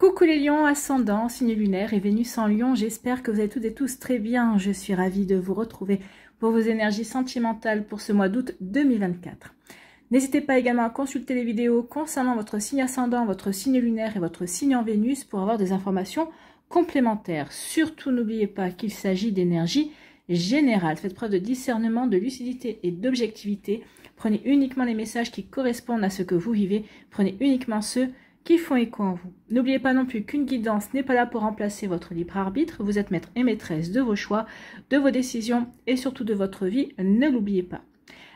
Coucou les lions, ascendant, signe lunaire et Vénus en lion, j'espère que vous allez toutes et tous très bien. Je suis ravie de vous retrouver pour vos énergies sentimentales pour ce mois d'août 2024. N'hésitez pas également à consulter les vidéos concernant votre signe ascendant, votre signe lunaire et votre signe en Vénus pour avoir des informations complémentaires. Surtout n'oubliez pas qu'il s'agit d'énergie générale. Faites preuve de discernement, de lucidité et d'objectivité. Prenez uniquement les messages qui correspondent à ce que vous vivez. Prenez uniquement ceux qui font écho en vous. N'oubliez pas non plus qu'une guidance n'est pas là pour remplacer votre libre arbitre. Vous êtes maître et maîtresse de vos choix, de vos décisions et surtout de votre vie. Ne l'oubliez pas.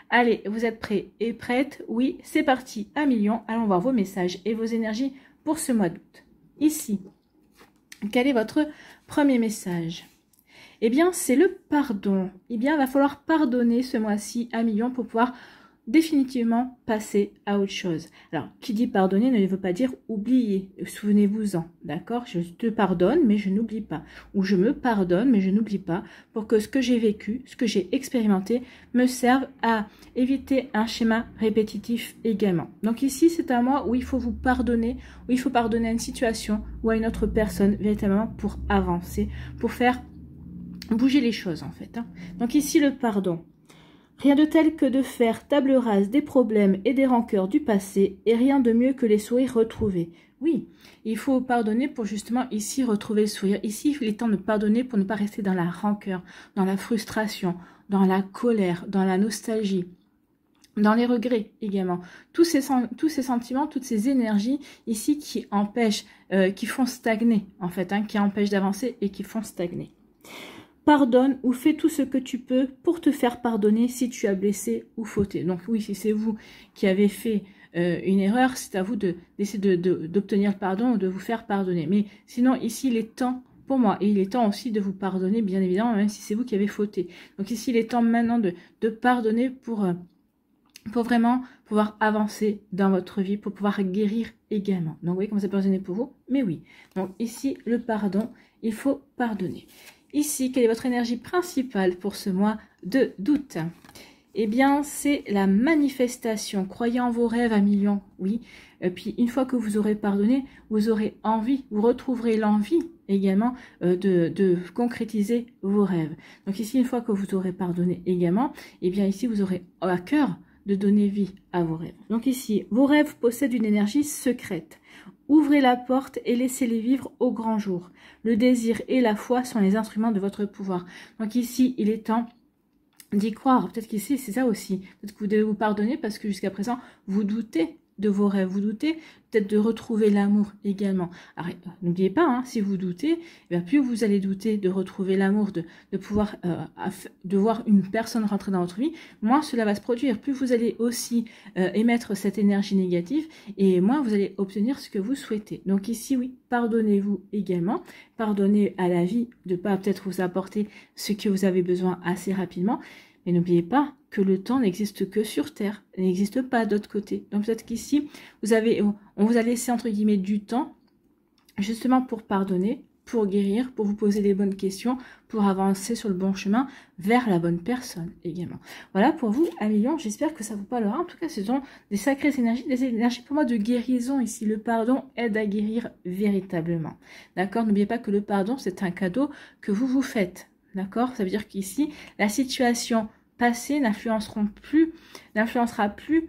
Allez, vous êtes prêts et prêtes? Oui, c'est parti, 1 million. Allons voir vos messages et vos énergies pour ce mois d'août. Ici, quel est votre premier message? Eh bien, c'est le pardon. Eh bien, il va falloir pardonner ce mois-ci 1 million pour pouvoir définitivement passer à autre chose. Alors, qui dit pardonner ne veut pas dire oublier. Souvenez-vous-en, d'accord? Je te pardonne, mais je n'oublie pas. Ou je me pardonne, mais je n'oublie pas, pour que ce que j'ai vécu, ce que j'ai expérimenté, me serve à éviter un schéma répétitif également. Donc ici, c'est un mois où il faut vous pardonner, où il faut pardonner à une situation ou à une autre personne, véritablement pour avancer, pour faire bouger les choses en fait. Donc ici, le pardon. Rien de tel que de faire table rase des problèmes et des rancœurs du passé, et rien de mieux que les sourires retrouvés. Oui, il faut pardonner pour justement ici retrouver le sourire. Ici, il est temps de pardonner pour ne pas rester dans la rancœur, dans la frustration, dans la colère, dans la nostalgie, dans les regrets également. Tous ces sentiments, toutes ces énergies ici qui empêchent, qui font stagner en fait, qui empêchent d'avancer et qui font stagner. Pardonne ou fais tout ce que tu peux pour te faire pardonner si tu as blessé ou fauté. Donc oui, si c'est vous qui avez fait une erreur, c'est à vous d'essayer d'obtenir le pardon ou de vous faire pardonner. Mais sinon, ici, il est temps pour moi, et il est temps aussi de vous pardonner, bien évidemment, même si c'est vous qui avez fauté. Donc ici, il est temps maintenant de pardonner pour vraiment pouvoir avancer dans votre vie, pour pouvoir guérir également. Donc vous voyez comment c'est pardonné pour vous? Mais oui. Donc ici, le pardon, il faut pardonner. Ici, quelle est votre énergie principale pour ce mois d'août? Eh bien, c'est la manifestation. Croyez en vos rêves 1 million, oui. Et puis, une fois que vous aurez pardonné, vous aurez envie, vous retrouverez l'envie également de concrétiser vos rêves. Donc ici, une fois que vous aurez pardonné également, eh bien ici, vous aurez à cœur de donner vie à vos rêves. Donc ici, vos rêves possèdent une énergie secrète. Ouvrez la porte et laissez-les vivre au grand jour. Le désir et la foi sont les instruments de votre pouvoir. Donc ici, il est temps d'y croire. Peut-être qu'ici, c'est ça aussi. Peut-être que vous devez vous pardonner parce que jusqu'à présent, vous doutez de vos rêves. Vous doutez peut-être de retrouver l'amour également. N'oubliez pas, si vous doutez, eh bien, plus vous allez douter de retrouver l'amour, de pouvoir de voir une personne rentrer dans votre vie, moins cela va se produire. Plus vous allez aussi émettre cette énergie négative et moins vous allez obtenir ce que vous souhaitez. Donc ici, oui, pardonnez-vous également. Pardonnez à la vie de ne pas peut-être vous apporter ce que vous avez besoin assez rapidement. Mais n'oubliez pas que le temps n'existe que sur Terre, il n'existe pas d'autre côté. Donc peut-être qu'ici, on vous a laissé entre guillemets du temps, justement pour pardonner, pour guérir, pour vous poser les bonnes questions, pour avancer sur le bon chemin vers la bonne personne également. Voilà pour vous, 1 million, j'espère que ça vous parlera. En tout cas, ce sont des sacrées énergies, des énergies pour moi de guérison ici. Le pardon aide à guérir véritablement. D'accord? N'oubliez pas que le pardon, c'est un cadeau que vous vous faites. D'accord? Ça veut dire qu'ici, la situation passée n'influencera plus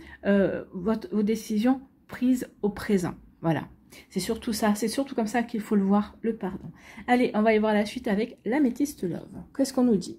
vos décisions prises au présent. Voilà. C'est surtout ça, c'est surtout comme ça qu'il faut le voir, le pardon. Allez, on va y voir la suite avec l'améthyste love. Qu'est-ce qu'on nous dit?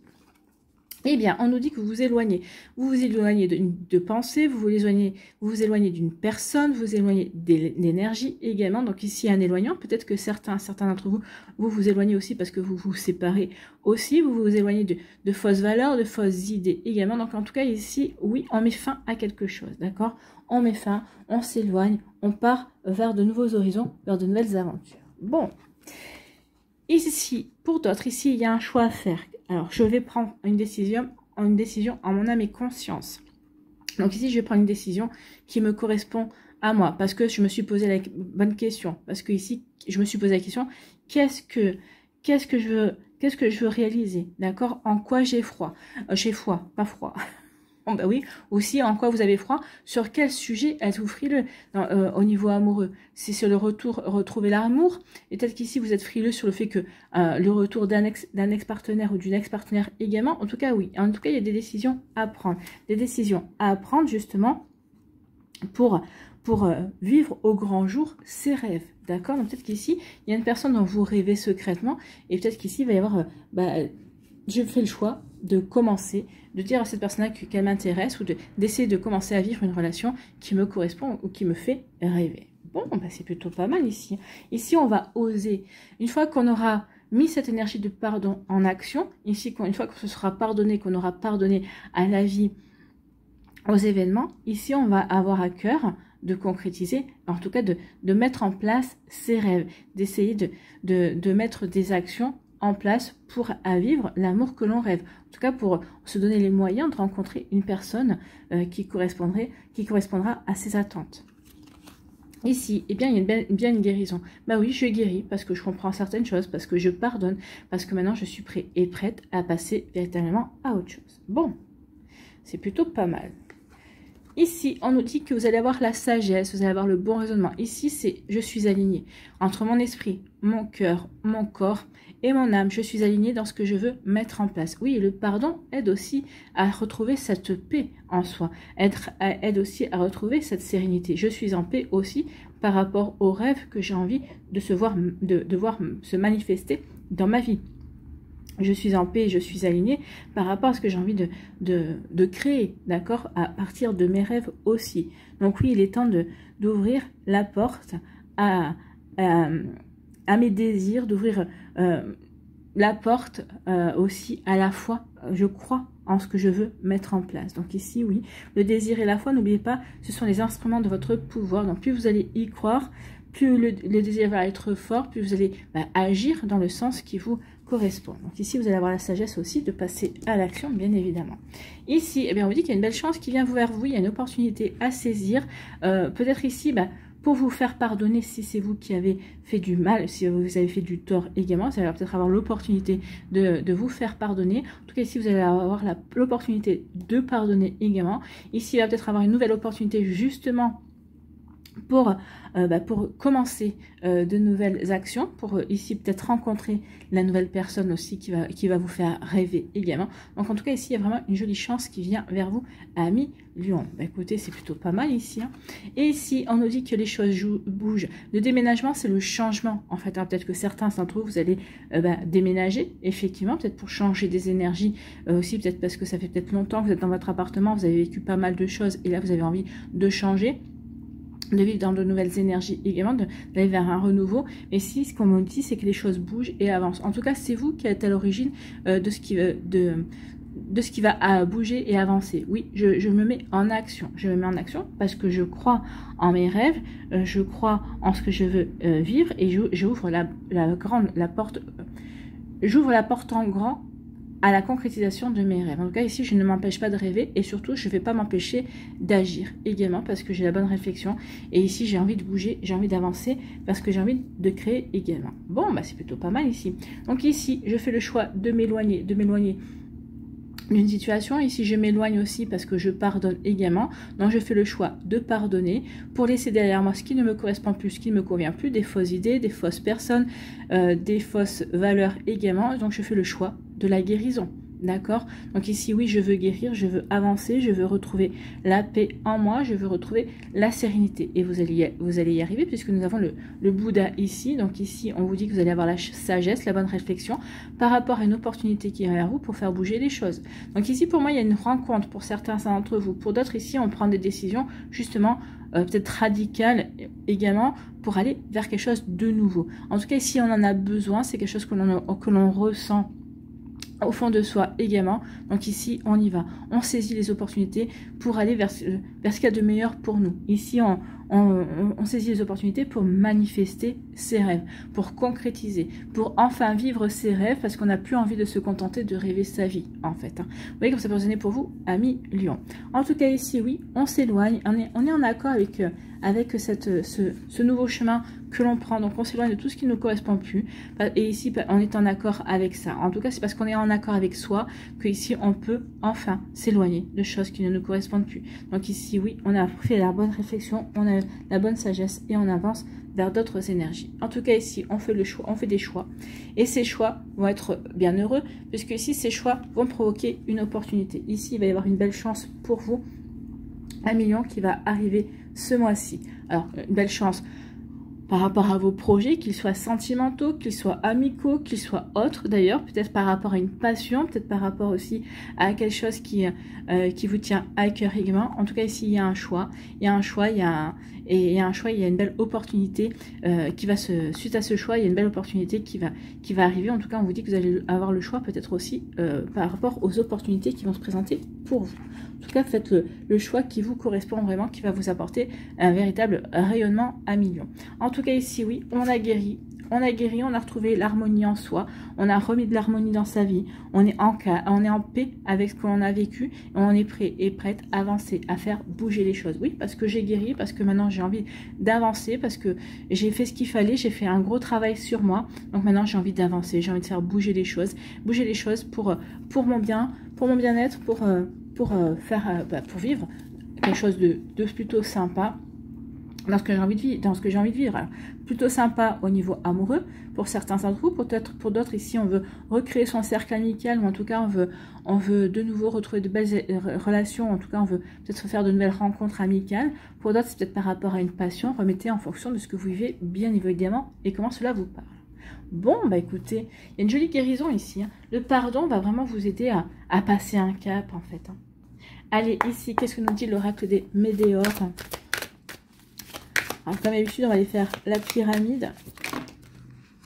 Eh bien, on nous dit que vous vous éloignez. Vous vous éloignez de pensée, vous vous éloignez d'une personne, vous vous éloignez d'énergie également. Donc ici, un éloignement. Peut-être que certains d'entre vous, vous vous éloignez aussi parce que vous vous séparez aussi. Vous vous éloignez de fausses valeurs, de fausses idées également. Donc en tout cas, ici, oui, on met fin à quelque chose, d'accord? On met fin, on s'éloigne, on part vers de nouveaux horizons, vers de nouvelles aventures. Bon, ici, pour d'autres, ici, il y a un choix à faire. Alors, je vais prendre une décision en mon âme et conscience. Donc ici, je vais prendre une décision qui me correspond à moi, parce que je me suis posé la bonne question. Parce que ici, je me suis posé la question, qu'est-ce que je veux réaliser, d'accord? En quoi j'ai foi, pas froid. Oh, bah oui, aussi en quoi vous avez froid, sur quel sujet êtes-vous frileux au niveau amoureux. C'est sur le retour, retrouver l'amour, et peut-être qu'ici vous êtes frileux sur le fait que le retour d'un ex-partenaire ou d'une ex-partenaire également. En tout cas, oui. En tout cas, il y a des décisions à prendre. Des décisions à prendre justement pour vivre au grand jour ses rêves. D'accord? Donc peut-être qu'ici, il y a une personne dont vous rêvez secrètement, et peut-être qu'ici, il va y avoir... je fais le choix de commencer, de dire à cette personne-là qu'elle m'intéresse ou d'essayer de commencer à vivre une relation qui me correspond ou qui me fait rêver. Bon, bah c'est plutôt pas mal ici. Ici, on va oser. Une fois qu'on aura mis cette énergie de pardon en action, ici, une fois que ce sera pardonné, qu'on aura pardonné à la vie, aux événements, ici, on va avoir à cœur de concrétiser, en tout cas de mettre en place ses rêves, d'essayer de mettre des actions en place pour vivre l'amour que l'on rêve. En tout cas, pour se donner les moyens de rencontrer une personne qui correspondra à ses attentes. Ici, eh bien, il y a bien une guérison. Bah oui, je guéris parce que je comprends certaines choses, parce que je pardonne, parce que maintenant je suis prêt et prête à passer véritablement à autre chose. Bon, c'est plutôt pas mal. Ici, on nous dit que vous allez avoir la sagesse, vous allez avoir le bon raisonnement. Ici, c'est je suis aligné entre mon esprit, mon cœur, mon corps et mon âme. Je suis alignée dans ce que je veux mettre en place. Oui, le pardon aide aussi à retrouver cette paix en soi, aide aussi à retrouver cette sérénité. Je suis en paix aussi par rapport aux rêves que j'ai envie de voir se manifester dans ma vie. Je suis en paix, je suis alignée par rapport à ce que j'ai envie de créer, d'accord, à partir de mes rêves aussi. Donc oui, il est temps d'ouvrir la porte à mes désirs, d'ouvrir la porte aussi à la foi, je crois en ce que je veux mettre en place. Donc ici, oui, le désir et la foi, n'oubliez pas, ce sont les instruments de votre pouvoir. Donc plus vous allez y croire, plus le désir va être fort, plus vous allez agir dans le sens qui vous correspond. Donc ici, vous allez avoir la sagesse aussi de passer à l'action, bien évidemment. Ici, eh bien, on vous dit qu'il y a une belle chance qui vient vers vous, il y a une opportunité à saisir. Peut-être ici, pour vous faire pardonner si c'est vous qui avez fait du mal, si vous avez fait du tort également, vous allez peut-être avoir l'opportunité de vous faire pardonner. En tout cas, ici, vous allez avoir l'opportunité de pardonner également. Ici, il va peut-être avoir une nouvelle opportunité justement pour commencer de nouvelles actions, pour ici peut-être rencontrer la nouvelle personne aussi qui va vous faire rêver également. Donc en tout cas ici il y a vraiment une jolie chance qui vient vers vous, ami Lion. Écoutez, c'est plutôt pas mal ici. Et ici on nous dit que les choses bougent. Le déménagement, c'est le changement en fait. Peut-être que certains d'entre vous, vous allez déménager, effectivement, peut-être pour changer des énergies, aussi peut-être parce que ça fait peut-être longtemps que vous êtes dans votre appartement, vous avez vécu pas mal de choses et là vous avez envie de changer, de vivre dans de nouvelles énergies également, d'aller vers un renouveau. Et si ce qu'on me dit, c'est que les choses bougent et avancent. En tout cas, c'est vous qui êtes à l'origine de ce qui va bouger et avancer. Oui, je me mets en action. Je me mets en action parce que je crois en mes rêves, je crois en ce que je veux vivre et j'ouvre la porte. J'ouvre la porte en grand à la concrétisation de mes rêves. En tout cas, ici, je ne m'empêche pas de rêver et surtout, je ne vais pas m'empêcher d'agir également parce que j'ai la bonne réflexion. Et ici, j'ai envie de bouger, j'ai envie d'avancer parce que j'ai envie de créer également. Bon, c'est plutôt pas mal ici. Donc ici, je fais le choix de m'éloigner d'une situation. Ici, je m'éloigne aussi parce que je pardonne également. Donc, je fais le choix de pardonner pour laisser derrière moi ce qui ne me correspond plus, ce qui ne me convient plus, des fausses idées, des fausses personnes, des fausses valeurs également. Donc, je fais le choix de la guérison. D'accord? Donc ici, oui, je veux guérir, je veux avancer, je veux retrouver la paix en moi, je veux retrouver la sérénité. Et vous allez y arriver puisque nous avons le Bouddha ici. Donc ici, on vous dit que vous allez avoir la sagesse, la bonne réflexion par rapport à une opportunité qui est vers vous pour faire bouger les choses. Donc ici, pour moi, il y a une rencontre pour certains d'entre vous. Pour d'autres, ici, on prend des décisions justement peut-être radicales également pour aller vers quelque chose de nouveau. En tout cas, ici, on en a besoin. C'est quelque chose que l'on ressent au fond de soi également. Donc ici, on y va. On saisit les opportunités pour aller vers ce qu'il y a de meilleur pour nous. Ici, on saisit les opportunités pour manifester ses rêves, pour concrétiser, pour enfin vivre ses rêves, parce qu'on n'a plus envie de se contenter de rêver sa vie, en fait. Vous voyez comme ça peut résonner pour vous, amis Lion. En tout cas, ici, oui, on s'éloigne, on est en accord avec ce nouveau chemin que l'on prend. Donc, on s'éloigne de tout ce qui ne nous correspond plus. Et ici, on est en accord avec ça. En tout cas, c'est parce qu'on est en accord avec soi qu'ici, on peut enfin s'éloigner de choses qui ne nous correspondent plus. Donc ici, oui, on a fait la bonne réflexion, on a la bonne sagesse et on avance vers d'autres énergies. En tout cas, ici, on fait le choix, on fait des choix. Et ces choix vont être bien heureux, puisque ici, ces choix vont provoquer une opportunité. Ici, il va y avoir une belle chance pour vous, 1 million qui va arriver ce mois-ci. Alors, une belle chance par rapport à vos projets, qu'ils soient sentimentaux, qu'ils soient amicaux, qu'ils soient autres d'ailleurs, peut-être par rapport à une passion, peut-être par rapport aussi à quelque chose qui vous tient à cœur également. En tout cas, ici, il y a un choix, il y a un choix, il y a une belle opportunité qui va suite à ce choix, il y a une belle opportunité qui va arriver. En tout cas, on vous dit que vous allez avoir le choix peut-être aussi par rapport aux opportunités qui vont se présenter pour vous. En tout cas, faites le choix qui vous correspond vraiment, qui va vous apporter un véritable rayonnement à millions. En tout cas, ici, oui, on a guéri, on a retrouvé l'harmonie en soi, on a remis de l'harmonie dans sa vie, on est en paix avec ce qu'on a vécu, et on est prêt et prête à avancer, à faire bouger les choses. Oui, parce que j'ai guéri, parce que maintenant j'ai envie d'avancer, parce que j'ai fait ce qu'il fallait, j'ai fait un gros travail sur moi, donc maintenant j'ai envie d'avancer, j'ai envie de faire bouger les choses pour mon bien, pour mon bien-être, pour vivre quelque chose de plutôt sympa dans ce que j'ai envie de vivre, Alors, plutôt sympa au niveau amoureux pour certains d'entre vous, peut-être pour d'autres ici on veut recréer son cercle amical, ou en tout cas on veut de nouveau retrouver de belles relations, en tout cas on veut peut-être faire de nouvelles rencontres amicales. Pour d'autres c'est peut-être par rapport à une passion. Remettez en fonction de ce que vous vivez bien évidemment et comment cela vous parle. Bon, bah écoutez, il y a une jolie guérison ici, hein. Le pardon va vraiment vous aider à passer un cap en fait, hein. Allez, ici, qu'est-ce que nous dit l'oracle des Médéores? Alors, comme d'habitude, on va aller faire la pyramide.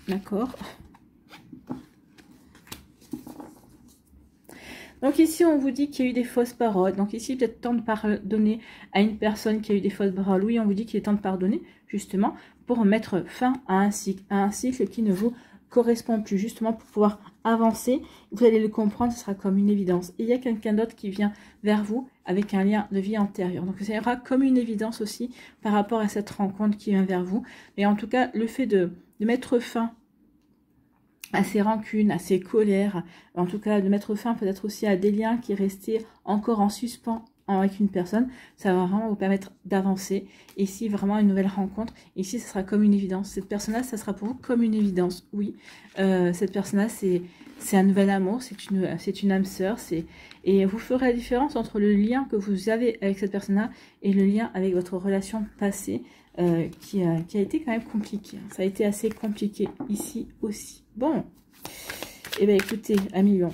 D'accord. Donc ici, on vous dit qu'il y a eu des fausses paroles. Donc ici, peut-être temps de pardonner à une personne qui a eu des fausses paroles. Oui, on vous dit qu'il est temps de pardonner, justement, pour mettre fin à un cycle qui ne vous correspond plus, justement, pour pouvoir avancer. Vous allez le comprendre, ce sera comme une évidence. Et il y a quelqu'un d'autre qui vient vers vous avec un lien de vie antérieure. Donc ça ira comme une évidence aussi par rapport à cette rencontre qui vient vers vous. Mais en tout cas, le fait de mettre fin à ces rancunes, à ces colères, en tout cas de mettre fin peut-être aussi à des liens qui restaient encore en suspens avec une personne, ça va vraiment vous permettre d'avancer. Ici, vraiment une nouvelle rencontre. Ici, ça sera comme une évidence. Cette personne-là, ça sera pour vous comme une évidence. Oui, cette personne-là, c'est un nouvel amour, c'est une âme sœur. Et vous ferez la différence entre le lien que vous avez avec cette personne-là et le lien avec votre relation passée qui a été quand même compliqué. Ça a été assez compliqué ici aussi. Bon, et bien écoutez, amis lions,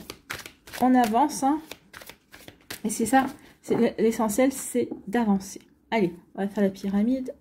on avance, hein, et c'est ça. L'essentiel, c'est d'avancer. Allez, on va faire la pyramide.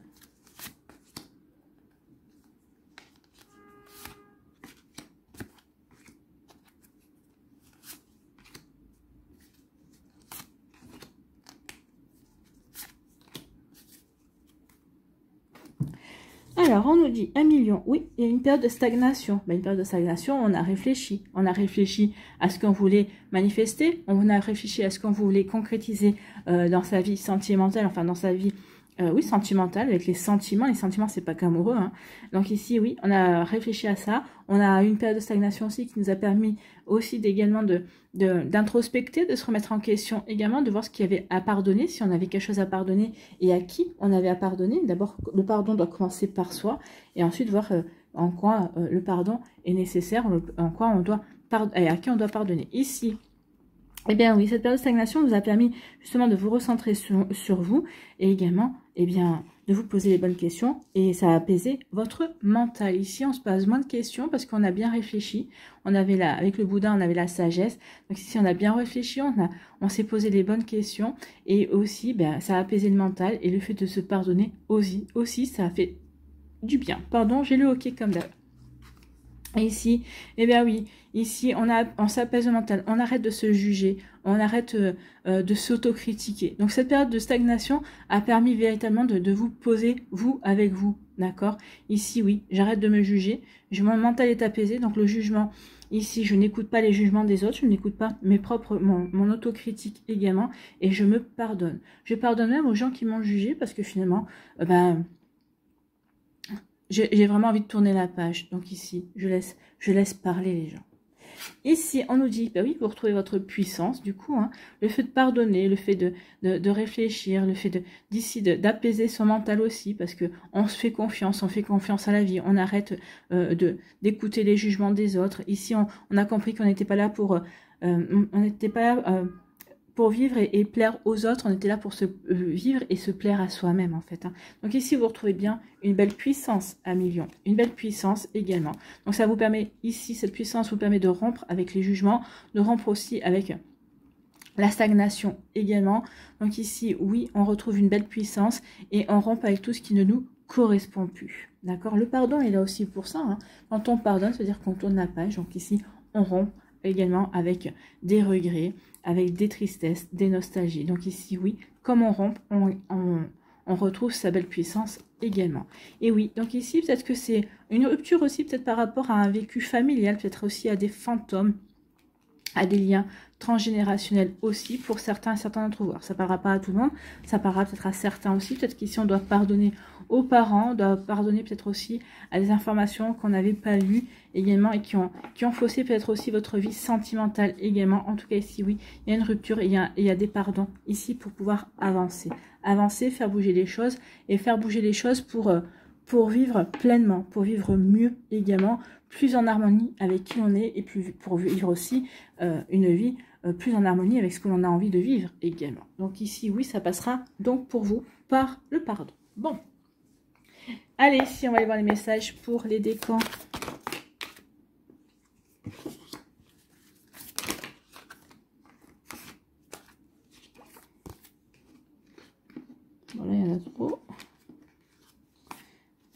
Alors, on nous dit 1 million. Oui, il y a une période de stagnation. Ben, une période de stagnation, on a réfléchi. On a réfléchi à ce qu'on voulait manifester. On a réfléchi à ce qu'on voulait concrétiser dans sa vie sentimentale, enfin dans sa vie oui, sentimentale, avec les sentiments. Les sentiments, c'est pas qu'amoureux, hein. Donc ici, oui, on a réfléchi à ça. On a une période de stagnation aussi qui nous a permis aussi également d'introspecter, de se remettre en question également, de voir ce qu'il y avait à pardonner, si on avait quelque chose à pardonner et à qui on avait à pardonner. D'abord, le pardon doit commencer par soi et ensuite voir en quoi le pardon est nécessaire, en quoi on doit et à qui on doit pardonner. Ici, eh bien oui, cette période de stagnation vous a permis justement de vous recentrer sur vous et également, eh bien, de vous poser les bonnes questions et ça a apaisé votre mental. Ici, on se pose moins de questions parce qu'on a bien réfléchi. Avec le Bouddha, on avait la sagesse. Donc ici, on a bien réfléchi, on s'est posé les bonnes questions et aussi, ben, ça a apaisé le mental et le fait de se pardonner aussi, ça a fait du bien. Pardon, j'ai le hockey comme d'hab. Et ici, eh bien oui, ici on s'apaise le mental, on arrête de se juger, on arrête de s'autocritiquer. Donc cette période de stagnation a permis véritablement de vous poser, vous, avec vous, d'accord? Ici, oui, j'arrête de me juger. Mon mental est apaisé, donc le jugement, ici, je n'écoute pas les jugements des autres, je n'écoute pas mon autocritique également, et je me pardonne. Je pardonne même aux gens qui m'ont jugé, parce que finalement, j'ai vraiment envie de tourner la page. Donc ici, je laisse parler les gens. Ici, on nous dit, bah oui, vous retrouvez votre puissance, du coup, hein, le fait de pardonner, le fait de réfléchir, le fait d'apaiser son mental aussi, parce que on se fait confiance, on fait confiance à la vie, on arrête d'écouter les jugements des autres. Ici, on a compris qu'on n'était pas là pour pour vivre et plaire aux autres, on était là pour se vivre et se plaire à soi-même en fait. Hein. Donc ici, vous retrouvez bien une belle puissance à millions, une belle puissance également. Donc ça vous permet, ici, cette puissance vous permet de rompre avec les jugements, de rompre aussi avec la stagnation également. Donc ici, oui, on retrouve une belle puissance et on rompt avec tout ce qui ne nous correspond plus. D'accord? Le pardon est là aussi pour ça. Hein. Quand on pardonne, c'est-à-dire qu'on tourne la page. Donc ici, on rompt également avec des regrets, avec des tristesses, des nostalgies. Donc ici, oui, comme on rompt, on retrouve sa belle puissance également. Et oui, donc ici, peut-être que c'est une rupture aussi, peut-être par rapport à un vécu familial, peut-être aussi à des fantômes, à des liens transgénérationnels aussi, pour certains d'entre vous. Alors, ça ne parlera pas à tout le monde, ça parlera peut-être à certains aussi. Peut-être qu'ici, on doit pardonner aux parents, on doit pardonner peut-être aussi à des informations qu'on n'avait pas lues également et qui ont faussé peut-être aussi votre vie sentimentale également. En tout cas, ici, oui, il y a une rupture et il y a des pardons ici pour pouvoir avancer. Avancer, faire bouger les choses et faire bouger les choses pour vivre pleinement, pour vivre mieux également, plus en harmonie avec qui on est et plus pour vivre aussi une vie plus en harmonie avec ce que l'on a envie de vivre également. Donc ici, oui, ça passera donc pour vous par le pardon. Bon, allez, ici, on va aller voir les messages pour les décans. Voilà, il y en a trop.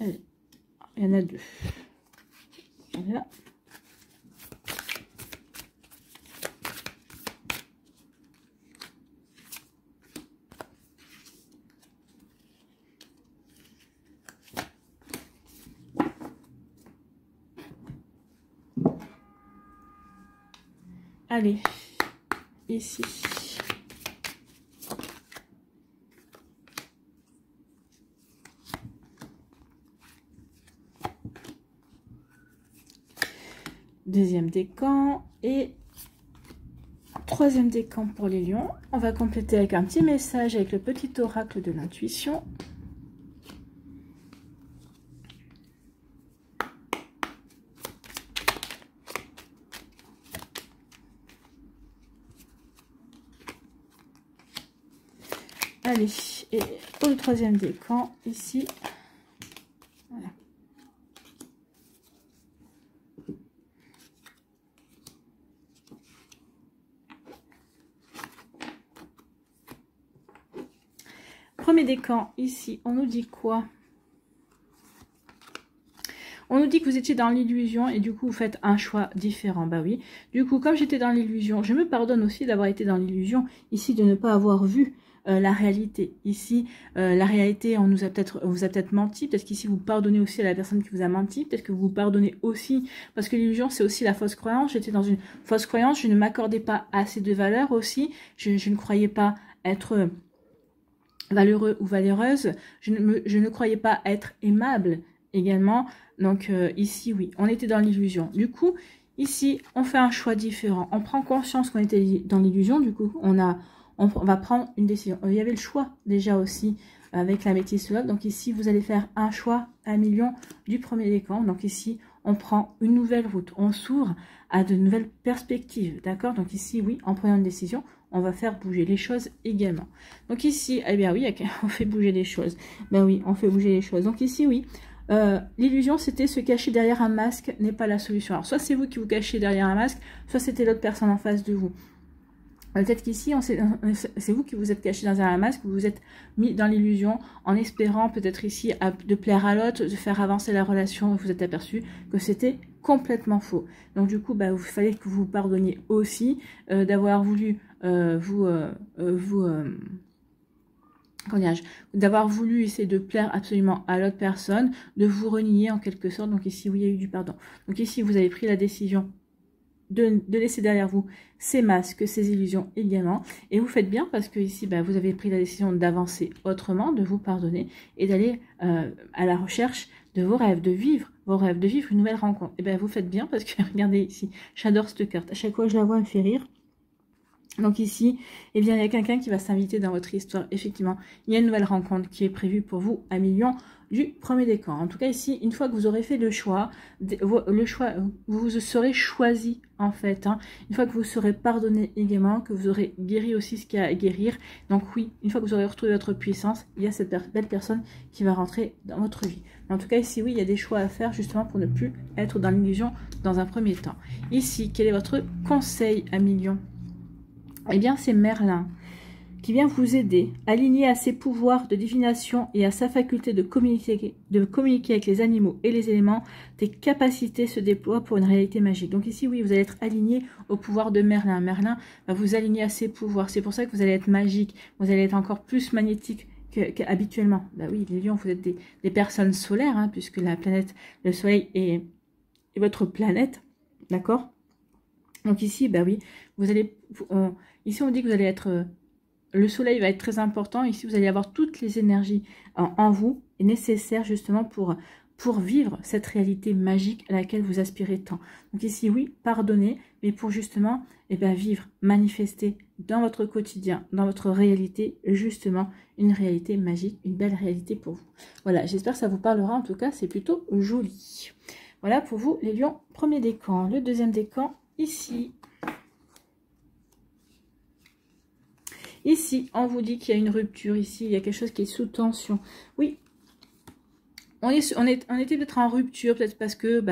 Allez, il y en a deux. Voilà. Allez, ici. Deuxième décan et troisième décan pour les lions. On va compléter avec un petit message avec le petit oracle de l'intuition. Allez, et pour le troisième décan, ici, voilà. Premier décan, ici, on nous dit quoi? On nous dit que vous étiez dans l'illusion et du coup vous faites un choix différent. Bah oui, du coup comme j'étais dans l'illusion, je me pardonne aussi d'avoir été dans l'illusion, ici de ne pas avoir vu la réalité. Ici, la réalité, on vous a peut-être menti, peut-être qu'ici vous pardonnez aussi à la personne qui vous a menti, peut-être que vous pardonnez aussi, parce que l'illusion c'est aussi la fausse croyance. J'étais dans une fausse croyance, je ne m'accordais pas assez de valeur aussi, je ne croyais pas être valeureux ou valeureuse, je ne croyais pas être aimable également. Donc ici, oui, on était dans l'illusion. Du coup, ici, on fait un choix différent. On prend conscience qu'on était dans l'illusion. Du coup, on va prendre une décision. Il y avait le choix déjà aussi avec la métisse love. Donc ici, vous allez faire un choix à million du premier décan. Donc ici, on prend une nouvelle route. On s'ouvre à de nouvelles perspectives. D'accord? Donc ici, oui, en prenant une décision, on va faire bouger les choses également. Donc ici, eh bien oui, on fait bouger les choses. Ben oui, on fait bouger les choses. Donc ici, oui, l'illusion, c'était se cacher derrière un masque n'est pas la solution. Alors, soit c'est vous qui vous cachez derrière un masque, soit c'était l'autre personne en face de vous. Peut-être qu'ici, c'est vous qui vous êtes caché derrière un masque, vous vous êtes mis dans l'illusion en espérant peut-être ici de plaire à l'autre, de faire avancer la relation, et vous êtes aperçu que c'était complètement faux. Donc du coup, bah, il fallait que vous pardonniez aussi d'avoir voulu d'avoir voulu essayer de plaire absolument à l'autre personne, de vous renier en quelque sorte. Donc ici, oui, il y a eu du pardon. Donc ici, vous avez pris la décision de laisser derrière vous ces masques, ces illusions également. Et vous faites bien parce que ici, bah, vous avez pris la décision d'avancer autrement, de vous pardonner et d'aller à la recherche de vos rêves, de vivre vos rêves, de vivre une nouvelle rencontre. Et bien, vous faites bien parce que, regardez ici, j'adore cette carte. À chaque fois que je la vois, elle me fait rire. Donc ici, eh bien, il y a quelqu'un qui va s'inviter dans votre histoire. Effectivement, il y a une nouvelle rencontre qui est prévue pour vous à Million du premier décan. En tout cas, ici, une fois que vous aurez fait le choix, vous serez choisi en fait. Hein, une fois que vous serez pardonné également, que vous aurez guéri aussi ce qu'il y a à guérir. Donc oui, une fois que vous aurez retrouvé votre puissance, il y a cette belle personne qui va rentrer dans votre vie. En tout cas, ici, oui, il y a des choix à faire justement pour ne plus être dans l'illusion dans un premier temps. Ici, quel est votre conseil à Million ? Eh bien, c'est Merlin qui vient vous aider, aligné à ses pouvoirs de divination et à sa faculté de communiquer avec les animaux et les éléments, tes capacités se déploient pour une réalité magique. Donc ici, oui, vous allez être aligné au pouvoir de Merlin. Merlin va vous aligner à ses pouvoirs. C'est pour ça que vous allez être magique. Vous allez être encore plus magnétique qu'habituellement. Bah oui, les lions, vous êtes des personnes solaires, hein, puisque la planète, le soleil est votre planète. D'accord ? Donc ici, bah oui, vous allez... ici, on dit que vous allez être... le soleil va être très important. Ici, vous allez avoir toutes les énergies en vous et nécessaires justement pour vivre cette réalité magique à laquelle vous aspirez tant. Donc ici, oui, pardonnez, mais pour justement vivre, manifester dans votre quotidien, dans votre réalité, justement, une réalité magique, une belle réalité pour vous. Voilà, j'espère que ça vous parlera. En tout cas, c'est plutôt joli. Voilà pour vous, les lions, premier décan. Le deuxième décan, ici. Ici, on vous dit qu'il y a une rupture. Ici, il y a quelque chose qui est sous tension. Oui, on était peut-être en rupture, peut-être parce que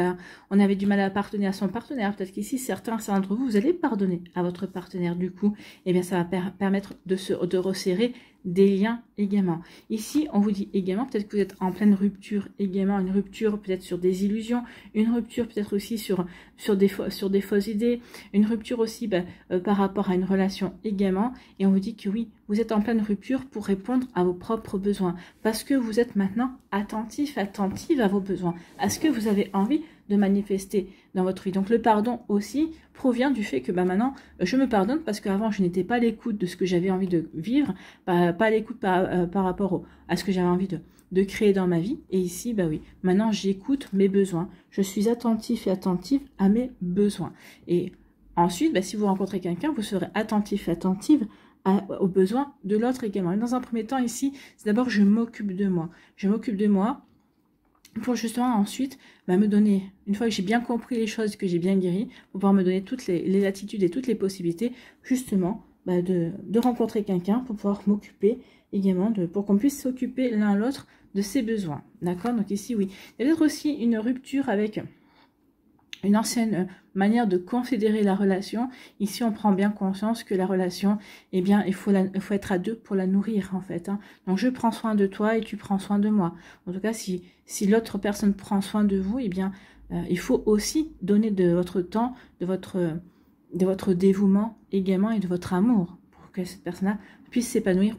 on avait du mal à pardonner à son partenaire. Peut-être qu'ici, certains d'entre vous, vous allez pardonner à votre partenaire. Du coup, eh bien, ça va permettre de resserrer des liens également. Ici, on vous dit également, peut-être que vous êtes en pleine rupture également, une rupture peut-être sur des illusions, une rupture peut-être aussi sur des fausses idées, une rupture aussi par rapport à une relation également. Et on vous dit que oui, vous êtes en pleine rupture pour répondre à vos propres besoins, parce que vous êtes maintenant attentive à vos besoins, à ce que vous avez envie de manifester dans votre vie. Donc le pardon aussi provient du fait que maintenant je me pardonne parce qu'avant je n'étais pas à l'écoute de ce que j'avais envie de vivre, pas à l'écoute par rapport à ce que j'avais envie de créer dans ma vie. Et ici, oui, maintenant j'écoute mes besoins, je suis attentif et attentive à mes besoins. Et ensuite, si vous rencontrez quelqu'un, vous serez attentif et attentive aux besoins de l'autre également. Et dans un premier temps ici, c'est d'abord je m'occupe de moi. Je m'occupe de moi pour justement ensuite me donner, une fois que j'ai bien compris les choses, que j'ai bien guéri, pour pouvoir me donner toutes les attitudes et toutes les possibilités justement de rencontrer quelqu'un pour pouvoir m'occuper également, pour qu'on puisse s'occuper l'un l'autre de ses besoins. D'accord? Donc ici, oui. Il y a peut-être aussi une rupture avec une ancienne manière de confédérer la relation. Ici, on prend bien conscience que la relation, il faut être à deux pour la nourrir, en fait. Hein. Donc, je prends soin de toi et tu prends soin de moi. En tout cas, si l'autre personne prend soin de vous, il faut aussi donner de votre temps, de votre dévouement également et de votre amour pour que cette personne-là puisse s'épanouir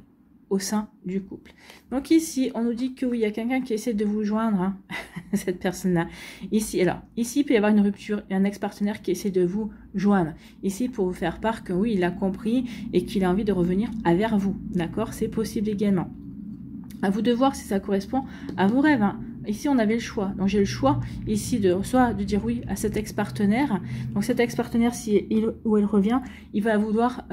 au sein du couple. Donc ici, on nous dit que oui, il y a quelqu'un qui essaie de vous joindre, hein, cette personne-là. Ici, il peut y avoir une rupture et un ex-partenaire qui essaie de vous joindre. Ici, pour vous faire part que oui, il a compris et qu'il a envie de revenir vers vous. D'accord? C'est possible également. À vous de voir si ça correspond à vos rêves. Hein. Ici, on avait le choix. Donc, j'ai le choix ici soit de dire oui à cet ex-partenaire. Donc, cet ex-partenaire, si il ou elle revient, il va vouloir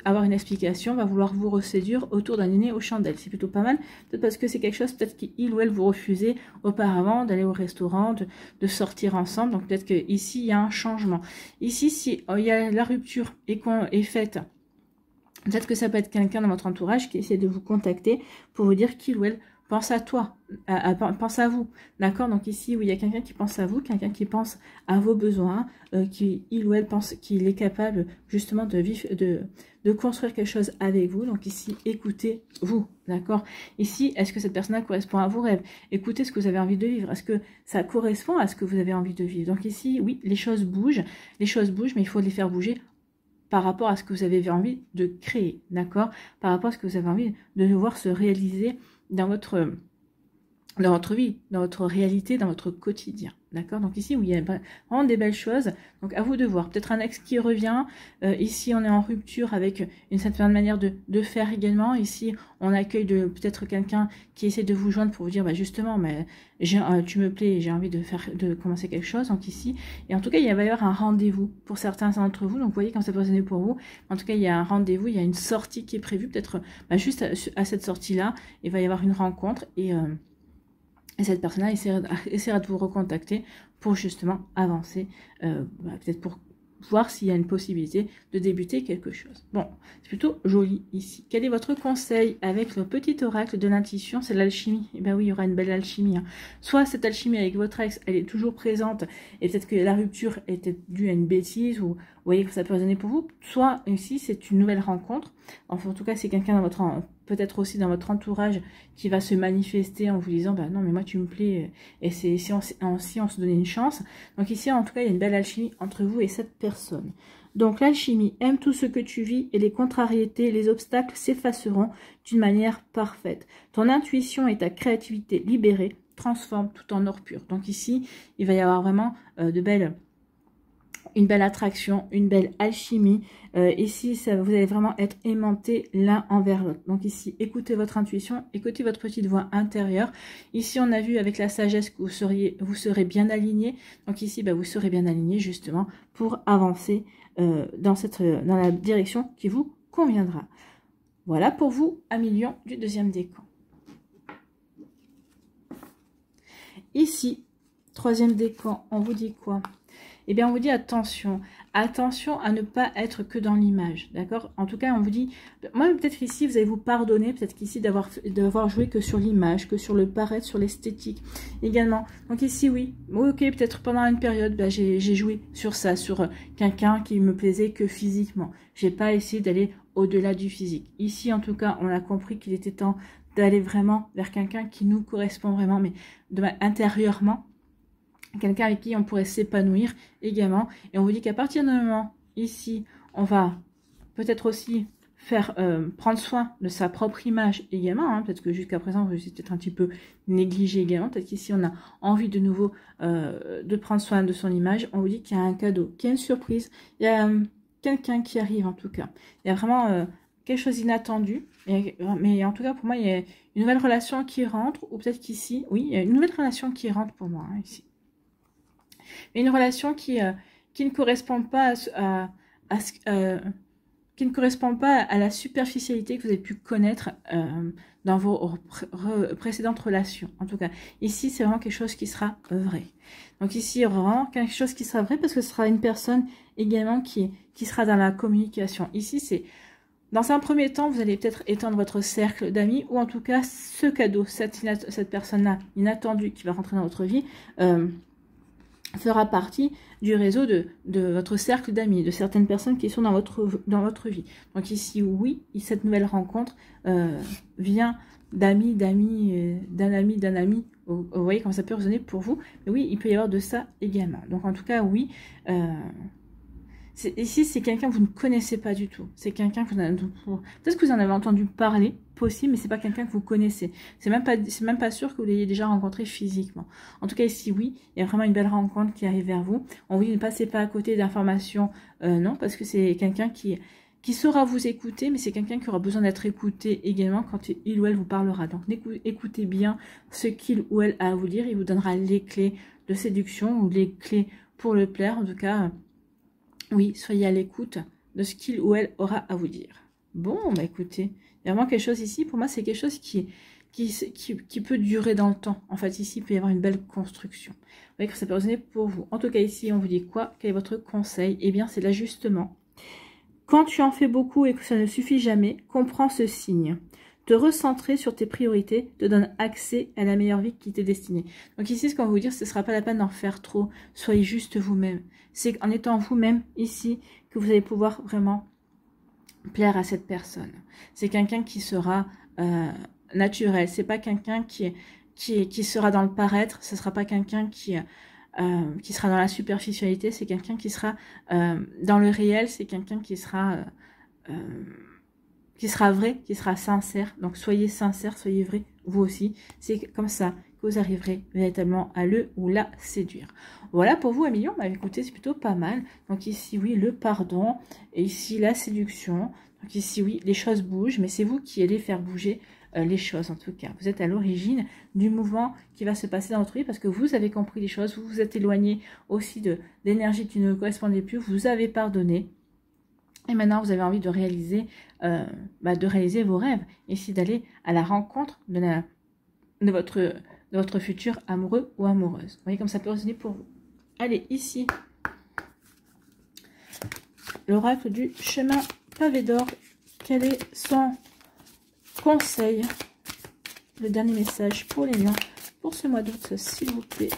avoir une explication, va vouloir vous reséduire autour d'un dîner aux chandelles. C'est plutôt pas mal. Peut-être parce que c'est quelque chose, peut-être qu'il ou elle vous refusait auparavant d'aller au restaurant, de sortir ensemble. Donc, peut-être qu'ici, il y a un changement. Ici, si il y a la rupture est faite, peut-être que ça peut être quelqu'un dans votre entourage qui essaie de vous contacter pour vous dire qu'il ou elle pense à toi, pense à vous. D'accord? Donc ici, oui, il y a quelqu'un qui pense à vous, quelqu'un qui pense à vos besoins, il ou elle pense qu'il est capable justement de construire quelque chose avec vous. Donc ici, écoutez-vous. D'accord? Ici, est-ce que cette personne-là correspond à vos rêves? Écoutez ce que vous avez envie de vivre. Est-ce que ça correspond à ce que vous avez envie de vivre? Donc ici, oui, les choses bougent, mais il faut les faire bouger par rapport à ce que vous avez envie de créer, d'accord? Par rapport à ce que vous avez envie de voir se réaliser dans votre vie, dans votre réalité, dans votre quotidien. D'accord? Donc ici, oui, il y a vraiment des belles choses. Donc à vous de voir. Peut-être un ex qui revient. Ici, on est en rupture avec une certaine manière de faire également. Ici, on accueille peut-être quelqu'un qui essaie de vous joindre pour vous dire, bah justement, mais tu me plais, j'ai envie de commencer quelque chose. Donc ici, et en tout cas, il va y avoir un rendez-vous pour certains d'entre vous. Donc vous voyez comme ça peut résonner pour vous. En tout cas, il y a un rendez-vous, il y a une sortie qui est prévue. Peut-être juste à cette sortie-là, il va y avoir une rencontre et cette personne-là essaiera de vous recontacter pour justement avancer, peut-être pour voir s'il y a une possibilité de débuter quelque chose. Bon, c'est plutôt joli ici. Quel est votre conseil avec le petit oracle de l'intuition? C'est l'alchimie. Eh bien oui, il y aura une belle alchimie. Hein. Soit cette alchimie avec votre ex, elle est toujours présente et peut-être que la rupture était due à une bêtise ou vous voyez que ça peut résonner pour vous. Soit ici, c'est une nouvelle rencontre. Enfin, en tout cas, c'est quelqu'un dans votre peut-être aussi dans votre entourage qui va se manifester en vous disant bah non mais moi tu me plais et c'est si on se donnait une chance. Donc ici en tout cas il y a une belle alchimie entre vous et cette personne. Donc l'alchimie, aime tout ce que tu vis et les contrariétés, les obstacles s'effaceront d'une manière parfaite. Ton intuition et ta créativité libérée transforment tout en or pur. Donc ici il va y avoir vraiment une belle attraction, une belle alchimie. Ici, vous allez vraiment être aimantés l'un envers l'autre. Donc ici, écoutez votre intuition, écoutez votre petite voix intérieure. Ici, on a vu avec la sagesse que vous serez bien alignés. Donc ici, vous serez bien alignés justement pour avancer dans la direction qui vous conviendra. Voilà pour vous, Amis Lion du deuxième décan. Ici, troisième décan, on vous dit quoi? Eh bien, on vous dit attention à ne pas être que dans l'image, d'accord? En tout cas, on vous dit, moi, peut-être qu'ici, vous allez vous pardonner, peut-être qu'ici, d'avoir joué que sur l'image, que sur le paraître, sur l'esthétique également. Donc ici, oui, ok, peut-être pendant une période, j'ai joué sur ça, sur quelqu'un qui me plaisait que physiquement. J'ai pas essayé d'aller au-delà du physique. Ici, en tout cas, on a compris qu'il était temps d'aller vraiment vers quelqu'un qui nous correspond vraiment, mais intérieurement, quelqu'un avec qui on pourrait s'épanouir également. Et on vous dit qu'à partir d'un moment, ici, on va peut-être aussi prendre soin de sa propre image également. Hein. Peut-être que jusqu'à présent, vous êtes peut-être un petit peu négligé également. Peut-être qu'ici, on a envie de nouveau de prendre soin de son image. On vous dit qu'il y a un cadeau, qu'il y a une surprise. Il y a quelqu'un qui arrive en tout cas. Il y a vraiment quelque chose d'inattendu. Mais en tout cas, pour moi, il y a une nouvelle relation qui rentre. Ou peut-être qu'ici, oui, il y a une nouvelle relation qui rentre pour moi, hein, ici. Mais une relation qui ne correspond pas qui ne correspond pas à la superficialité que vous avez pu connaître dans vos précédentes relations. En tout cas, ici, c'est vraiment quelque chose qui sera vrai. Donc ici, il y aura vraiment quelque chose qui sera vrai parce que ce sera une personne également qui sera dans la communication. Ici, c'est dans un premier temps, vous allez peut-être étendre votre cercle d'amis ou en tout cas, ce cadeau, cette personne-là inattendue qui va rentrer dans votre vie, fera partie du réseau de votre cercle d'amis, de certaines personnes qui sont dans votre vie. Donc ici, oui, cette nouvelle rencontre vient d'amis, d'un ami. Vous voyez comment ça peut résonner pour vous. Mais oui, il peut y avoir de ça également. Donc en tout cas, oui, ici, c'est quelqu'un que vous ne connaissez pas du tout. C'est quelqu'un que peut-être que vous en avez entendu parler, possible, mais c'est pas quelqu'un que vous connaissez. C'est même pas sûr que vous l'ayez déjà rencontré physiquement. En tout cas, ici, oui, il y a vraiment une belle rencontre qui arrive vers vous. On vous dit ne passez pas à côté d'informations, non, parce que c'est quelqu'un qui saura vous écouter, mais c'est quelqu'un qui aura besoin d'être écouté également quand il ou elle vous parlera. Donc, écoutez bien ce qu'il ou elle a à vous dire. Il vous donnera les clés de séduction ou les clés pour le plaire. En tout cas, oui, soyez à l'écoute de ce qu'il ou elle aura à vous dire. Bon, écoutez, il y a vraiment quelque chose ici. Pour moi, c'est quelque chose qui peut durer dans le temps. En fait, ici, il peut y avoir une belle construction. Vous voyez que ça peut résonner pour vous. En tout cas, ici, on vous dit quoi? Quel est votre conseil? Eh bien, c'est l'ajustement. Quand tu en fais beaucoup et que ça ne suffit jamais, comprends ce signe. Te recentrer sur tes priorités te donne accès à la meilleure vie qui t'est destinée. Donc ici, ce qu'on va vous dire, ce ne sera pas la peine d'en faire trop. Soyez juste vous-même. C'est en étant vous-même ici que vous allez pouvoir vraiment plaire à cette personne. C'est quelqu'un qui sera naturel. C'est pas quelqu'un qui sera dans le paraître. Ce sera pas quelqu'un qui dans la superficialité, c'est quelqu'un qui sera dans le réel, c'est quelqu'un qui sera vrai, qui sera sincère. Donc soyez sincère, soyez vrai, vous aussi. C'est comme ça que vous arriverez véritablement à le ou la séduire. Voilà pour vous, Amélie. Bah, écoutez, c'est plutôt pas mal. Donc ici, oui, le pardon. Et ici, la séduction. Donc ici, oui, les choses bougent, mais c'est vous qui allez faire bouger les choses, en tout cas. Vous êtes à l'origine du mouvement qui va se passer dans votre vie parce que vous avez compris les choses, vous vous êtes éloigné aussi d'énergie qui ne vous correspondait plus, vous avez pardonné. Et maintenant, vous avez envie de réaliser vos rêves. Ici, d'aller à la rencontre de votre futur amoureux ou amoureuse. Vous voyez comme ça peut résonner pour vous. Allez, ici, l'oracle du chemin pavé d'or. Quel est son conseil? Le dernier message pour les lions pour ce mois d'août, s'il vous plaît.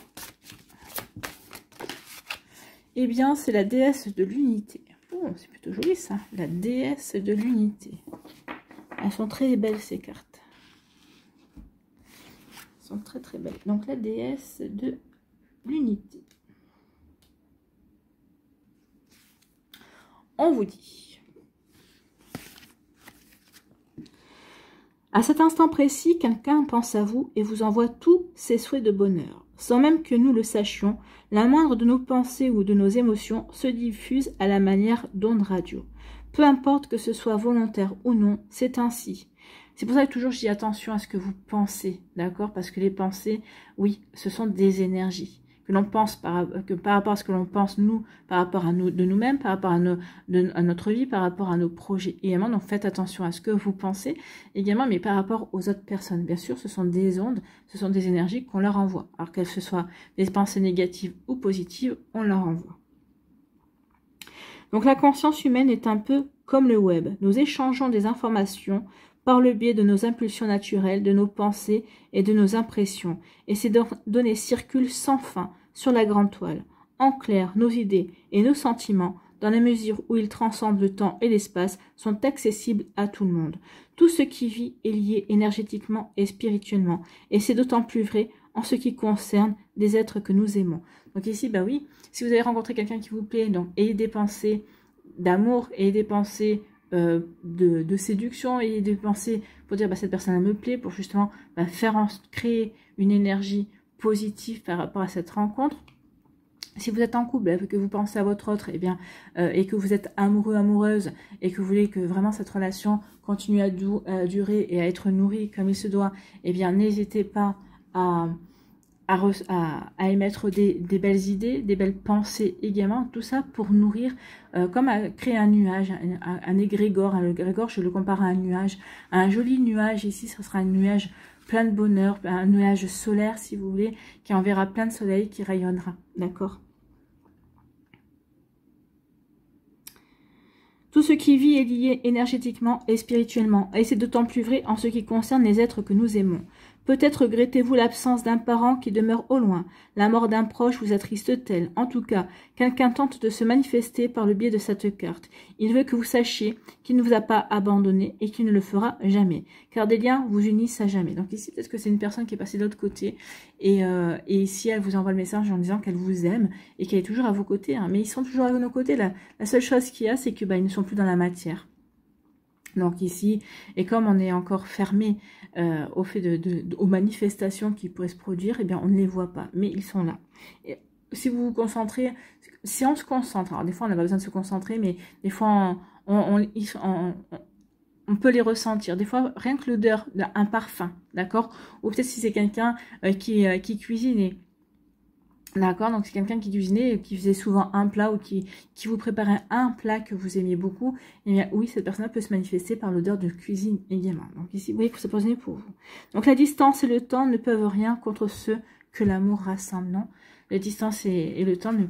Eh bien, c'est la déesse de l'unité. Oh, c'est plutôt joli ça, la déesse de l'unité. Elles sont très belles ces cartes. Elles sont très très belles. Donc la déesse de l'unité. On vous dit. À cet instant précis, quelqu'un pense à vous et vous envoie tous ses souhaits de bonheur. Sans même que nous le sachions, la moindre de nos pensées ou de nos émotions se diffuse à la manière d'ondes radio. Peu importe que ce soit volontaire ou non, c'est ainsi. C'est pour ça que toujours je dis attention à ce que vous pensez, d'accord? Parce que les pensées, oui, ce sont des énergies. Que l'on pense par rapport à ce que l'on pense nous, par rapport à nous, de nous-mêmes, par rapport à notre vie, par rapport à nos projets. Également, donc faites attention à ce que vous pensez également, mais par rapport aux autres personnes. Bien sûr, ce sont des ondes, ce sont des énergies qu'on leur envoie. Alors qu'elles ce soient des pensées négatives ou positives, on leur envoie. Donc la conscience humaine est un peu comme le web. Nous échangeons des informations par le biais de nos impulsions naturelles, de nos pensées et de nos impressions. Et ces données circulent sans fin sur la grande toile. En clair, nos idées et nos sentiments, dans la mesure où ils transcendent le temps et l'espace, sont accessibles à tout le monde. Tout ce qui vit est lié énergétiquement et spirituellement. Et c'est d'autant plus vrai en ce qui concerne des êtres que nous aimons. Donc ici, bah oui, si vous avez rencontré quelqu'un qui vous plaît, donc ayez des pensées d'amour, ayez des pensées de séduction, ayez des pensées pour dire cette personne elle me plaît, pour justement créer une énergie positive par rapport à cette rencontre. Si vous êtes en couple, que vous pensez à votre autre, et que vous êtes amoureux, amoureuse, et que vous voulez que vraiment cette relation continue à durer et à être nourrie comme il se doit, n'hésitez pas à émettre des belles idées, des belles pensées également, tout ça pour nourrir, comme à créer un nuage, un égrégore. Un égrégore, je le compare à un nuage, un joli nuage. Ici, ce sera un nuage plein de bonheur, un nuage solaire si vous voulez, qui enverra plein de soleil, qui rayonnera, d'accord? Tout ce qui vit est lié énergétiquement et spirituellement, et c'est d'autant plus vrai en ce qui concerne les êtres que nous aimons. Peut-être regrettez-vous l'absence d'un parent qui demeure au loin. La mort d'un proche vous attriste-t-elle? En tout cas, quelqu'un tente de se manifester par le biais de cette carte. Il veut que vous sachiez qu'il ne vous a pas abandonné et qu'il ne le fera jamais. Car des liens vous unissent à jamais. Donc ici, peut-être que c'est une personne qui est passée de l'autre côté. Et ici, elle vous envoie le message en disant qu'elle vous aime et qu'elle est toujours à vos côtés. Hein. Mais ils sont toujours à nos côtés. La seule chose qu'il y a, c'est que ils ne sont plus dans la matière. Donc ici, et comme on est encore fermé au fait aux manifestations qui pourraient se produire, on ne les voit pas, mais ils sont là. Et si vous vous concentrez, si on se concentre, alors des fois on n'a pas besoin de se concentrer, mais des fois on peut les ressentir. Des fois, rien que l'odeur d'un parfum, d'accord? Ou peut-être si c'est quelqu'un qui cuisine. D'accord, donc c'est quelqu'un qui cuisinait, qui faisait souvent un plat ou qui vous préparait un plat que vous aimiez beaucoup. Et bien oui, cette personne peut se manifester par l'odeur de cuisine également. Donc ici, vous voyez que ça peut pour vous. Donc la distance et le temps ne peuvent rien contre ceux que l'amour rassemble, non? La distance et le temps ne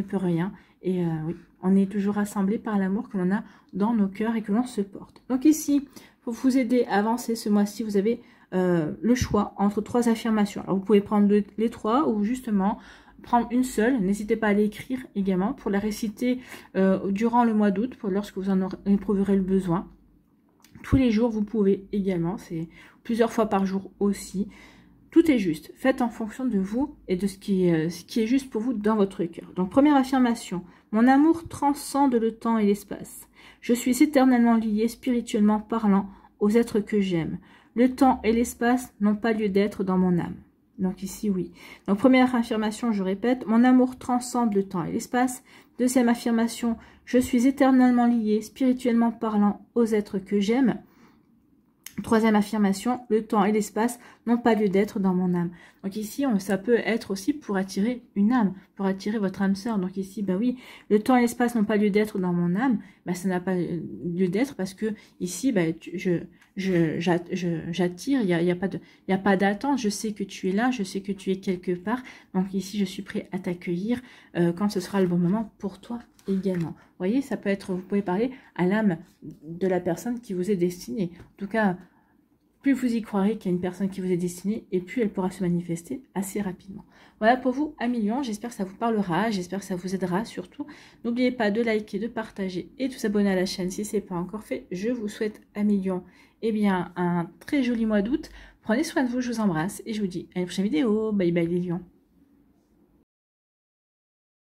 peut rien. Et oui, on est toujours rassemblés par l'amour que l'on a dans nos cœurs et que l'on se porte. Donc ici, pour vous aider à avancer ce mois-ci, vous avez le choix entre 3 affirmations. Alors vous pouvez prendre les 3 ou justement prendre une seule. N'hésitez pas à l'écrire également pour la réciter durant le mois d'août, pour lorsque vous en éprouverez le besoin. Tous les jours, vous pouvez également, c'est plusieurs fois par jour aussi. Tout est juste. Faites en fonction de vous et de ce qui est juste pour vous dans votre cœur. Donc, première affirmation. Mon amour transcende le temps et l'espace. Je suis éternellement lié, spirituellement parlant, aux êtres que j'aime. Le temps et l'espace n'ont pas lieu d'être dans mon âme. Donc ici, oui. Donc, première affirmation, je répète. Mon amour transcende le temps et l'espace. Deuxième affirmation. Je suis éternellement lié, spirituellement parlant, aux êtres que j'aime. Troisième affirmation, le temps et l'espace n'ont pas lieu d'être dans mon âme. Donc ici, ça peut être aussi pour attirer une âme, pour attirer votre âme sœur. Donc ici, bah oui, le temps et l'espace n'ont pas lieu d'être dans mon âme. Bah ça n'a pas lieu d'être parce que ici, bah, j'attire, il y a pas d'attente. Je sais que tu es là, je sais que tu es quelque part. Donc ici, je suis prêt à t'accueillir quand ce sera le bon moment pour toi également. Vous voyez, ça peut être, vous pouvez parler à l'âme de la personne qui vous est destinée. En tout cas, plus vous y croirez qu'il y a une personne qui vous est destinée, et plus elle pourra se manifester assez rapidement. Voilà pour vous, un million. J'espère que ça vous parlera, j'espère que ça vous aidera surtout. N'oubliez pas de liker, de partager et de vous abonner à la chaîne si ce n'est pas encore fait. Je vous souhaite un million, et bien un très joli mois d'août. Prenez soin de vous, je vous embrasse et je vous dis à une prochaine vidéo. Bye bye les lions.